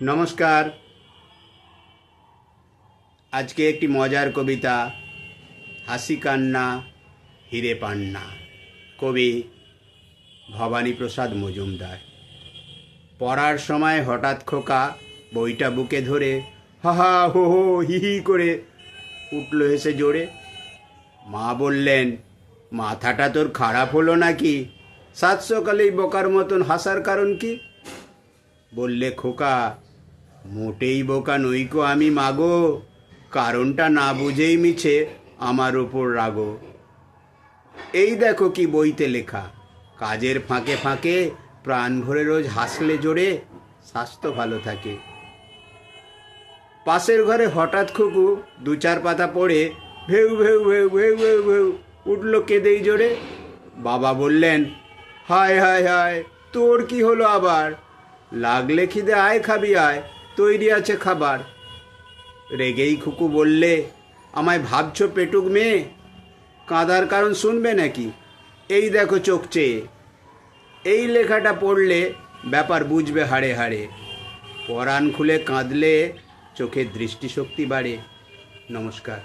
নমস্কার। আজকে একটি মজার কবিতা, হাসি কান্না হিরে পান্না, কবি ভবানীপ্রসাদ মজুমদার। পড়ার সময় হঠাৎ খোকা বইটা বুকে ধরে হা হা হো হো হি হি করে উঠল হেসে জোরে। মা বললেন, মাথাটা তোর খারাপ হলো নাকি? সাত সকালেই বোকার মতন হাসার কারণ কি? বললে খোকা, মোটেই বোকা নইকো আমি মাগো, কারণটা না বুঝেই মিছে আমার ওপর রাগো। এই দেখো কি বইতে লেখা, কাজের ফাঁকে ফাঁকে প্রাণ ভরে রোজ হাসলে জোরে স্বাস্থ্য ভালো থাকে। পাশের ঘরে হঠাৎ খুকু দু চার পাতা পড়ে ভেউ ভেউ ভেউ ভেউ ভেউ ভেউ উঠল কেঁদেই জোরে। বাবা বললেন, হায় হায় হায়, তোর কি হলো আবার? লাগলে খিদে আয় খাবি আয়, তৈরি আছে খাবার। রেগেই খুকু বললে, আমায় ভাবছো পেটুক মেয়ে? কাঁদার কারণ শুনবে নাকি? এই দেখো চোখ চেয়ে। এই লেখাটা পড়লে ব্যাপার বুঝবে হাড়ে হাড়ে। পরাণ খুলে কাঁদলে চোখের দৃষ্টিশক্তি বাড়ে। নমস্কার।